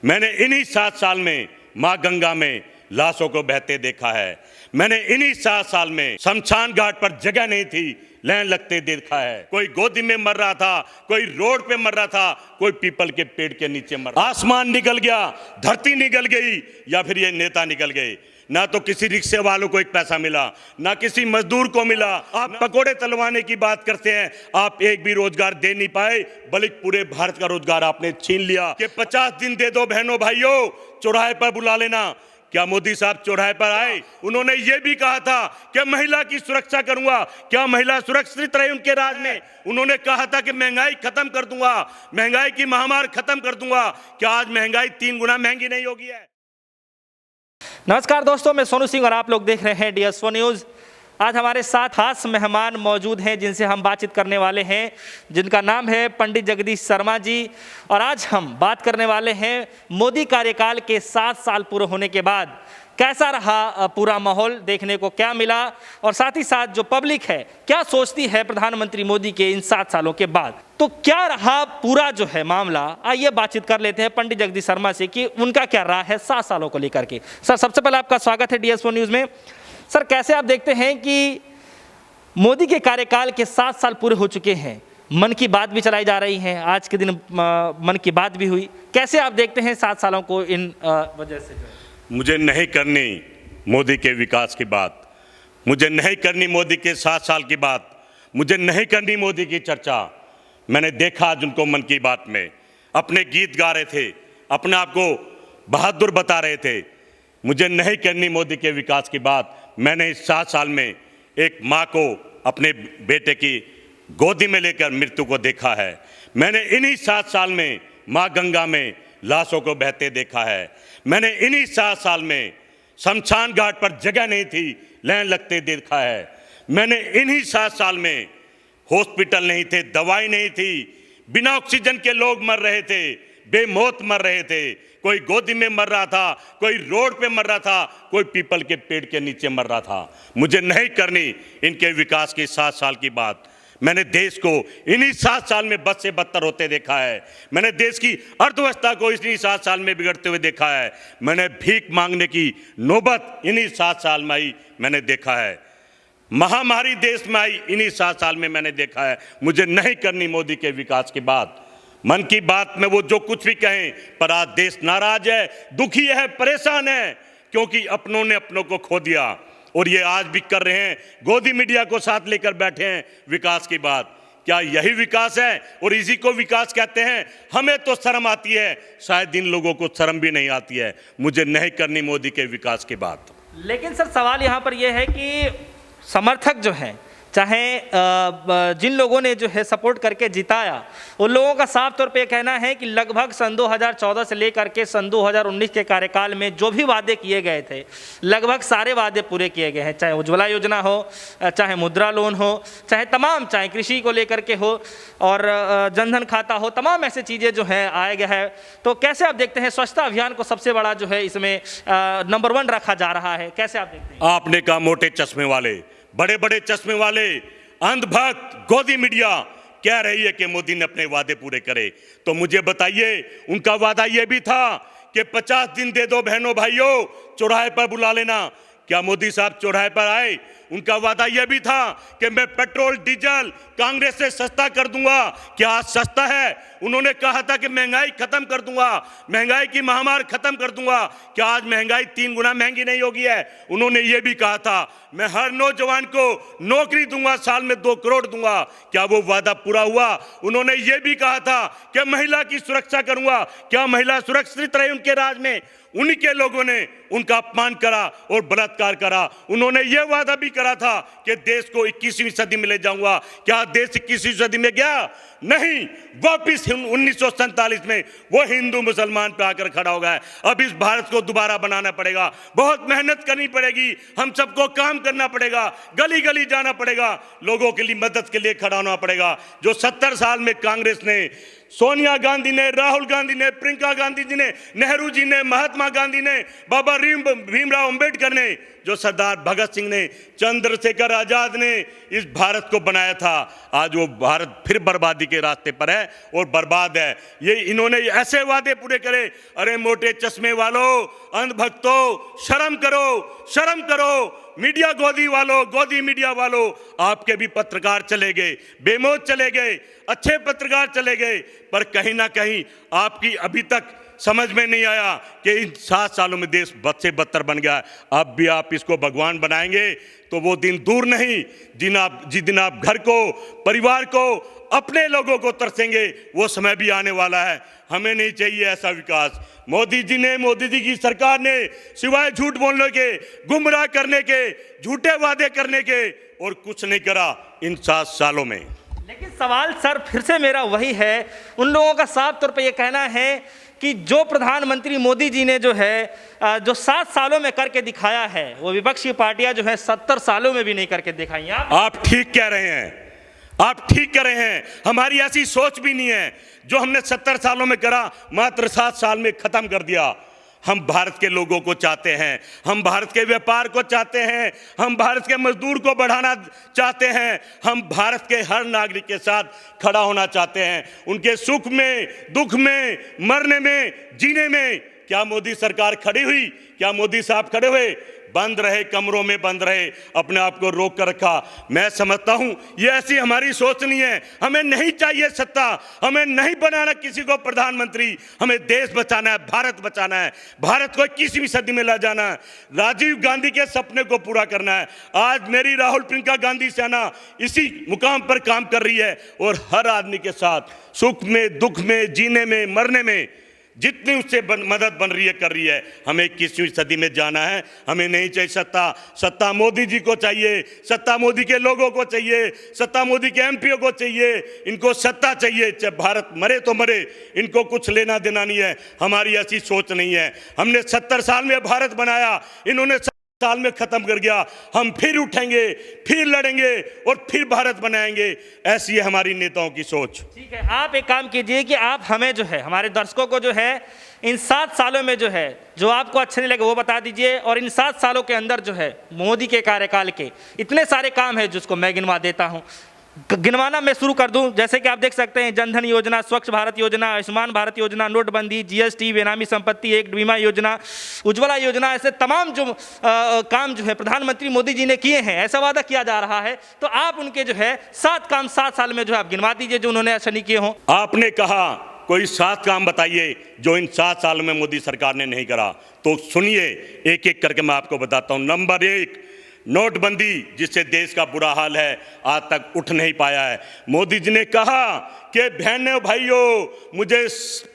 मैंने इन्हीं 7 साल में माँ गंगा में लाशों को बहते देखा है। मैंने इन्हीं 7 साल में शमशान घाट पर जगह नहीं थी, लाइन लगते देखा है। कोई गोदी में मर रहा था, कोई रोड पे मर रहा था, कोई पीपल के पेड़ के नीचे मर रहा। आसमान निकल गया, धरती निकल गई, या फिर ये नेता निकल गए। ना तो किसी रिक्शे वालों को एक पैसा मिला, ना किसी मजदूर को मिला। आप पकोड़े तलवाने की बात करते हैं, आप एक भी रोजगार दे नहीं पाए, बल्कि पूरे भारत का रोजगार आपने छीन लिया। कि 50 दिन दे दो बहनों भाइयों, चौराहे पर बुला लेना। क्या मोदी साहब चौराहे पर आए? उन्होंने ये भी कहा था कि महिला की सुरक्षा करूंगा। क्या महिला सुरक्षित रही उनके राज में? उन्होंने कहा था कि महंगाई खत्म कर दूंगा, महंगाई की महामारी खत्म कर दूंगा। क्या आज महंगाई 3 गुना महंगी नहीं होगी है? नमस्कार दोस्तों, मैं सोनू सिंह और आप लोग देख रहे हैं DS4 न्यूज़। आज हमारे साथ खास मेहमान मौजूद हैं जिनसे हम बातचीत करने वाले हैं, जिनका नाम है पंडित जगदीश शर्मा जी। और आज हम बात करने वाले हैं मोदी कार्यकाल के 7 साल पूरे होने के बाद कैसा रहा पूरा माहौल, देखने को क्या मिला, और साथ ही साथ जो पब्लिक है क्या सोचती है प्रधानमंत्री मोदी के इन 7 सालों के बाद। तो क्या रहा पूरा जो है मामला, आइए बातचीत कर लेते हैं पंडित जगदीश शर्मा से कि उनका क्या राय है 7 सालों को लेकर के। सर, सबसे पहले आपका स्वागत है DS4 न्यूज़ में। सर, कैसे आप देखते हैं कि मोदी के कार्यकाल के 7 साल पूरे हो चुके हैं, मन की बात भी चलाई जा रही है, आज के दिन मन की बात भी हुई, कैसे आप देखते हैं 7 सालों को इन वजह से? मुझे नहीं करनी मोदी के विकास की बात, मुझे नहीं करनी मोदी के 7 साल की बात, मुझे नहीं करनी मोदी की चर्चा। मैंने देखा आज उनको मन की बात में अपने गीत गा रहे थे, अपने आप को बहादुर बता रहे थे। मुझे नहीं करनी मोदी के विकास की बात। मैंने इस 7 साल में एक माँ को अपने बेटे की गोदी में लेकर मृत्यु को देखा है। मैंने इन्हीं 7 साल में माँ गंगा में लाशों को बहते देखा है। मैंने इन्हीं 7 साल में शमशान घाट पर जगह नहीं थी, लाइन लगते देखा है। मैंने इन्हीं 7 साल में हॉस्पिटल नहीं थे, दवाई नहीं थी, बिना ऑक्सीजन के लोग मर रहे थे, बेमौत मर रहे थे। कोई गोदी में मर रहा था, कोई रोड पे मर रहा था, कोई पीपल के पेड़ के नीचे मर रहा था। मुझे नहीं करनी इनके विकास की 7 साल की बात। मैंने देश को इन्हीं 7 साल में बद से बदतर होते देखा है। मैंने देश की अर्थव्यवस्था को इन्हीं 7 साल में बिगड़ते हुए देखा है। मैंने भीख मांगने की नौबत इन्हीं 7 साल में आई मैंने देखा है। महामारी देश में आई इन्हीं 7 साल में मैंने देखा है। मुझे नहीं करनी मोदी के विकास की बात। मन की बात में वो जो कुछ भी कहें, पर आज देश नाराज है, दुखी है, परेशान है, क्योंकि अपनों ने अपनों को खो दिया। और ये आज भी कर रहे हैं, गोदी मीडिया को साथ लेकर बैठे हैं विकास की बात। क्या यही विकास है और इसी को विकास कहते हैं? हमें तो शर्म आती है, शायद इन लोगों को शर्म भी नहीं आती है। मुझे नहीं करनी मोदी के विकास की बात। लेकिन सर, सवाल यहाँ पर यह है कि समर्थक जो हैं, चाहे जिन लोगों ने जो है सपोर्ट करके जिताया, उन लोगों का साफ तौर पे कहना है कि लगभग सन 2014 से लेकर के सन 2019 के कार्यकाल में जो भी वादे किए गए थे, लगभग सारे वादे पूरे किए गए हैं। चाहे उज्ज्वला योजना हो, चाहे मुद्रा लोन हो, चाहे कृषि को लेकर के हो, और जनधन खाता हो, तमाम ऐसे चीज़ें जो हैं आए गए हैं। तो कैसे आप देखते हैं स्वच्छता अभियान को सबसे बड़ा जो है इसमें नंबर 1 रखा जा रहा है, कैसे आप देखते हैं? आपने कहा मोटे चश्मे वाले, बड़े बड़े चश्मे वाले, अंधभक्त गोदी मीडिया कह रही है कि मोदी ने अपने वादे पूरे करे। तो मुझे बताइए, उनका वादा यह भी था कि 50 दिन दे दो बहनों भाइयों, चौराहे पर बुला लेना। क्या मोदी साहब चौराहे पर आए? उनका वादा यह भी था कि मैं पेट्रोल डीजल कांग्रेस से सस्ता कर दूंगा। क्या आज सस्ता है? उन्होंने कहा था कि महंगाई खत्म कर दूंगा, महंगाई की महामारी खत्म कर दूंगा। क्या आज महंगाई 3 गुना महंगी नहीं होगी है? उन्होंने ये भी कहा था मैं हर नौजवान को नौकरी दूंगा, साल में 2 करोड़ दूंगा। क्या वो वादा पूरा हुआ? उन्होंने ये भी कहा था कि महिला की सुरक्षा करूंगा। क्या महिला सुरक्षित रही उनके राज में? उन्हीं के लोगों ने उनका अपमान करा और बलात्कार करा। उन्होंने यह वादा भी करा था कि देश को 21वीं सदी में ले जाऊंगा। क्या देश 21वीं सदी में गया? नहीं, वापिस 1947 में वो हिंदू मुसलमान पे आकर खड़ा हो गया। अब इस भारत को दोबारा बनाना पड़ेगा, बहुत मेहनत करनी पड़ेगी, हम सबको काम करना पड़ेगा, गली गली जाना पड़ेगा, लोगों के लिए मदद के लिए खड़ा होना पड़ेगा। जो 70 साल में कांग्रेस ने सोनिया गांधी ने, राहुल गांधी ने, प्रियंका गांधी जी ने, नेहरू जी ने, महात्मा गांधी ने, बाबा भीमराव अंबेडकर ने, जो सरदार भगत सिंह ने, चंद्रशेखर आजाद ने इस भारत को बनाया था, आज वो भारत फिर बर्बादी के रास्ते पर है और बर्बाद है। ये इन्होंने ऐसे वादे पूरे करे। अरे मोटे चश्मे वालों, अंधभक्तों, शर्म करो, शर्म करो। मीडिया गोदी वालों, गोदी मीडिया वालों, आपके भी पत्रकार चले गए, बेमौत चले गए, अच्छे पत्रकार चले गए, पर कहीं ना कहीं आपकी अभी तक समझ में नहीं आया कि इन 7 सालों में देश बद से बदतर बन गया। अब भी आप इसको भगवान बनाएंगे तो वो दिन दूर नहीं जिस दिन आप घर को, परिवार को, अपने लोगों को तरसेंगे, वो समय भी आने वाला है। हमें नहीं चाहिए ऐसा विकास। मोदी जी की सरकार ने सिवाय झूठ बोलने के, गुमराह करने के, झूठे वादे करने के और कुछ नहीं करा इन 7 सालों में। लेकिन सवाल सर फिर से मेरा वही है, उन लोगों का साफ तौर पे ये कहना है कि जो प्रधानमंत्री मोदी जी ने जो है जो 7 सालों में करके दिखाया है, वो विपक्षी पार्टियां जो है 70 सालों में भी नहीं करके दिखाई। आप ठीक कह रहे हैं, आप ठीक कह रहे हैं। हमारी ऐसी सोच भी नहीं है। जो हमने 70 सालों में करा, मात्र 7 साल में खत्म कर दिया। हम भारत के लोगों को चाहते हैं, हम भारत के व्यापार को चाहते हैं, हम भारत के मजदूर को बढ़ाना चाहते हैं, हम भारत के हर नागरिक के साथ खड़ा होना चाहते हैं, उनके सुख में, दुख में, मरने में, जीने में। क्या मोदी सरकार खड़ी हुई? क्या मोदी साहब खड़े हुए? बंद रहे, कमरों में बंद रहे, अपने आप को रोक कर रखा। मैं समझता हूं ये ऐसी हमारी सोच नहीं है। हमें नहीं चाहिए सत्ता, हमें नहीं बनाना किसी को प्रधानमंत्री। हमें देश बचाना है, भारत बचाना है, भारत को 21वीं सदी में ला जाना है, राजीव गांधी के सपने को पूरा करना है। आज मेरी राहुल प्रियंका गांधी सेना इसी मुकाम पर काम कर रही है और हर आदमी के साथ सुख में, दुख में, जीने में, मरने में जितनी उससे मदद बन रही है कर रही है। हमें 21वीं सदी में जाना है। हमें नहीं चाहिए सत्ता। सत्ता मोदी जी को चाहिए, सत्ता मोदी के लोगों को चाहिए, सत्ता मोदी के एमपीओ को चाहिए। इनको सत्ता चाहिए, चाहे भारत मरे तो मरे, इनको कुछ लेना देना नहीं है। हमारी ऐसी सोच नहीं है। हमने 70 साल में भारत बनाया, इन्होंने साल में खत्म कर गया। हम फिर उठेंगे, फिर लड़ेंगे और फिर भारत बनाएंगे। ऐसी है हमारी नेताओं की सोच। ठीक है, आप एक काम कीजिए कि आप हमें जो है, हमारे दर्शकों को जो है इन 7 सालों में जो है जो आपको अच्छे नहीं लगे वो बता दीजिए, और इन 7 सालों के अंदर जो है मोदी के कार्यकाल के इतने सारे काम है जिसको मैं गिनवा देता हूँ। गिनवाना मैं शुरू कर दूं। जैसे कि आप देख सकते हैं, जनधन योजना, स्वच्छ भारत योजना, आयुष्मान भारत योजना, नोटबंदी, जीएसटी, बेनामी संपत्ति एक्ट, बीमा योजना, उज्ज्वला योजना, ऐसे तमाम जो काम जो है प्रधानमंत्री मोदी जी ने किए हैं, ऐसा वादा किया जा रहा है। तो आप उनके जो है 7 काम 7 साल में जो है आप गिनवा दीजिए जो उन्होंने ऐसा नहीं किए हों। आपने कहा कोई 7 काम बताइए जो इन 7 साल में मोदी सरकार ने नहीं करा, तो सुनिए एक एक करके मैं आपको बताता हूं। नंबर 1, नोटबंदी, जिससे देश का बुरा हाल है, आज तक उठ नहीं पाया है। मोदी जी ने कहा कि बहनों भाइयों मुझे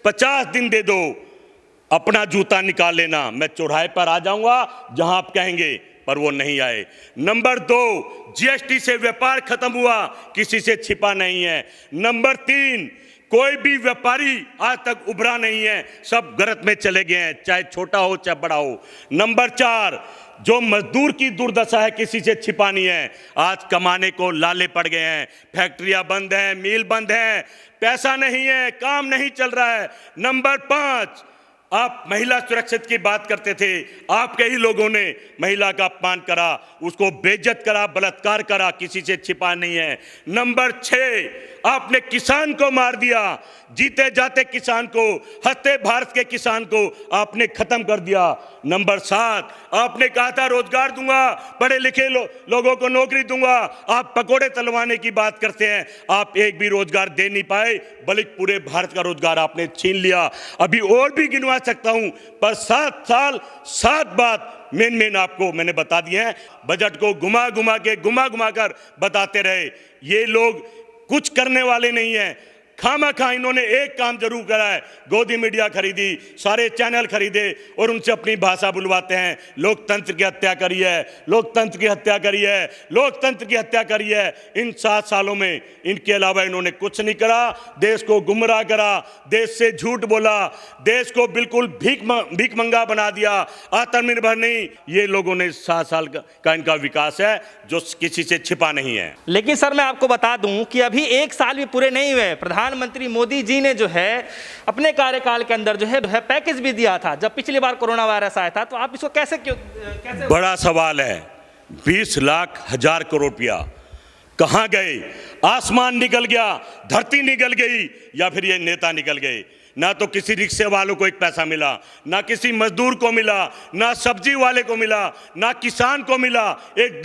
50 दिन दे दो, अपना जूता निकाल लेना, मैं चौराहे पर आ जाऊंगा जहां आप कहेंगे, पर वो नहीं आए। नंबर 2, जीएसटी से व्यापार खत्म हुआ, किसी से छिपा नहीं है। नंबर 3, कोई भी व्यापारी आज तक उभरा नहीं है, सब गलत में चले गए हैं, चाहे छोटा हो चाहे बड़ा हो। नंबर 4, जो मजदूर की दुर्दशा है किसी से छिपा नहीं है, आज कमाने को लाले पड़ गए हैं, फैक्ट्रियां बंद हैं, मिल बंद हैं, पैसा नहीं है, काम नहीं चल रहा है। नंबर 5, आप महिला सुरक्षित की बात करते थे, आपके ही लोगों ने महिला का अपमान करा, उसको बेइज्जत करा, बलात्कार करा, किसी से छिपा नहीं है। नंबर 6, आपने किसान को मार दिया, जीते जाते किसान को, हंसते भारत के किसान को आपने खत्म कर दिया। नंबर 7, आपने कहा था रोजगार दूंगा, पढ़े लिखे लोगों को नौकरी दूंगा, आप पकोड़े तलवाने की बात करते हैं, आप एक भी रोजगार दे नहीं पाए, बल्कि पूरे भारत का रोजगार आपने छीन लिया। अभी और भी गिनवा सकता हूं, पर 7 साल 7 बात मेन आपको मैंने बता दिए हैं। बजट को घुमा घुमा कर बताते रहे। ये लोग कुछ करने वाले नहीं हैं। खामखा इन्होंने एक काम जरूर करा है, गोदी मीडिया खरीदी, सारे चैनल खरीदे और उनसे अपनी भाषा बुलवाते हैं। लोकतंत्र की हत्या करी है, लोकतंत्र की हत्या करी है, लोकतंत्र की हत्या करी है। इन 7 सालों में इनके अलावा इन्होंने कुछ नहीं करा। देश को गुमराह करा, देश से झूठ बोला, देश को बिल्कुल भीख मंगा बना दिया, आत्मनिर्भर नहीं। ये लोगों ने 7 साल का इनका विकास है जो किसी से छिपा नहीं है। लेकिन सर मैं आपको बता दूं कि अभी 1 साल भी पूरे नहीं हुए, प्रधानमंत्री प्रधानमंत्री मोदी जी ने जो है अपने कार्यकाल के अंदर जो है पैकेज भी दिया था जब पिछली बार कोरोना वायरस आया था, तो आप इसको कैसे बड़ा सवाल है। 20 लाख हजार करोड़ रुपया कहाँ गए? आसमान निकल गया, धरती निकल गई, या फिर ये नेता निकल गए? ना तो किसी रिक्शे वालों को एक पैसा मिला, ना किसी मजदूर को मिला, ना सब्जी वाले को मिला, ना किसान को मिला। एक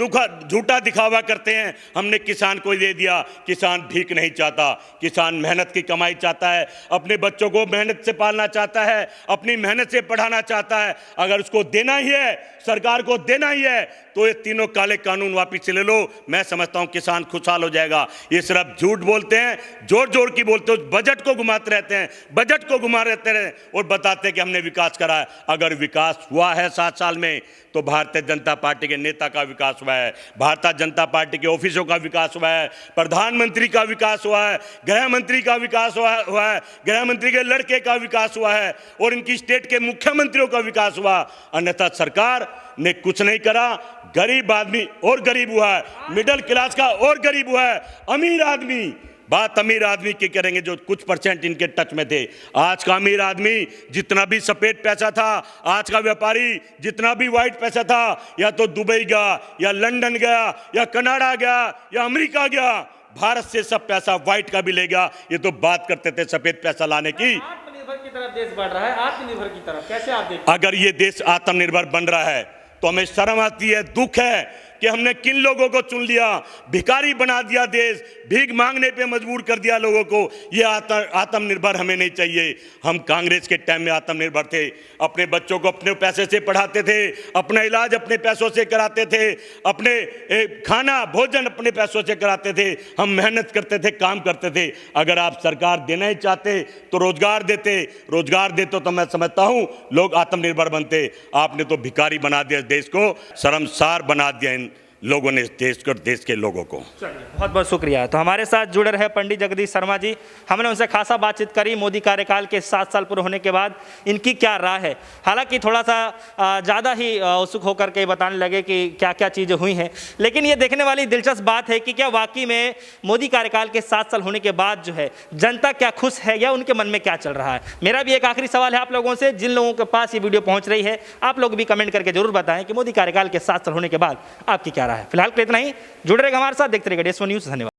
झूठा दिखावा करते हैं, हमने किसान को दे दिया। किसान भीख नहीं चाहता, किसान मेहनत की कमाई चाहता है, अपने बच्चों को मेहनत से पालना चाहता है, अपनी मेहनत से पढ़ाना चाहता है। अगर उसको देना ही है, सरकार को देना ही है, तो ये तीनों काले कानून वापिस ले लो। मैं समझता हूं किसान खुशहाल हो जाएगा। ये सिर्फ झूठ बोलते हैं, जोर जोर की बोलते हैं, बजट को घुमाते रहते हैं, बजट को घुमा रहते हैं और बताते हैं कि हमने विकास करा है। अगर विकास हुआ है 7 साल में तो भारतीय जनता पार्टी के नेता का विकास हुआ है, भारतीय जनता पार्टी के ऑफिसों का विकास हुआ है, प्रधानमंत्री का विकास हुआ है, गृह मंत्री का विकास हुआ है, गृह मंत्री के लड़के का विकास हुआ है और इनकी स्टेट के मुख्यमंत्रियों का विकास हुआ। अन्यथा सरकार ने कुछ नहीं करा। गरीब आदमी और गरीब हुआ है, मिडिल क्लास का और गरीब हुआ है, अमीर आदमी, बात अमीर आदमी की करेंगे जो कुछ परसेंट इनके टच में थे। आज का अमीर आदमी जितना भी सफेद पैसा था, आज का व्यापारी जितना भी व्हाइट पैसा था, या तो दुबई गया, या लंदन गया, या कनाडा गया, या अमेरिका गया, भारत से सब पैसा व्हाइट का भी ले गया। ये तो बात करते थे सफेद पैसा लाने की। आत्मनिर्भर की तरफ देश बढ़ रहा है, आत्मनिर्भर की तरफ कैसे आप देखते? अगर ये देश आत्मनिर्भर बन रहा है तो हमें शर्म आती है, दुख है कि हमने किन लोगों को चुन लिया, भिखारी बना दिया देश, भीख मांगने पे मजबूर कर दिया लोगों को। ये आत्मनिर्भर हमें नहीं चाहिए। हम कांग्रेस के टाइम में आत्मनिर्भर थे, अपने बच्चों को अपने पैसे से पढ़ाते थे, अपना इलाज अपने पैसों से कराते थे, अपने खाना भोजन अपने पैसों से कराते थे, हम मेहनत करते थे, काम करते थे। अगर आप सरकार देना ही चाहते तो रोजगार देते तो मैं समझता हूँ लोग आत्मनिर्भर बनते। आपने तो भिखारी बना दिया देश को, शर्मसार बना दिया इन लोगों ने देश को, देश के लोगों को। बहुत बहुत शुक्रिया। तो हमारे साथ जुड़े रहे पंडित जगदीश शर्मा जी। हमने उनसे खासा बातचीत करी मोदी कार्यकाल के 7 साल पूरे होने के बाद इनकी क्या राय है। हालांकि थोड़ा सा ज़्यादा ही उत्सुक होकर के बताने लगे कि क्या क्या चीज़ें हुई हैं, लेकिन ये देखने वाली दिलचस्प बात है कि क्या वाकई में मोदी कार्यकाल के 7 साल होने के बाद जो है जनता क्या खुश है या उनके मन में क्या चल रहा है। मेरा भी एक आखिरी सवाल है आप लोगों से, जिन लोगों के पास ये वीडियो पहुँच रही है, आप लोग भी कमेंट करके जरूर बताएं कि मोदी कार्यकाल के 7 साल होने के बाद आपकी क्या राय है। फिलहाल के इतना ही। जुड़े रहेगा हमारे साथ, देखते रहिएगा DS1 न्यूज़। धन्यवाद।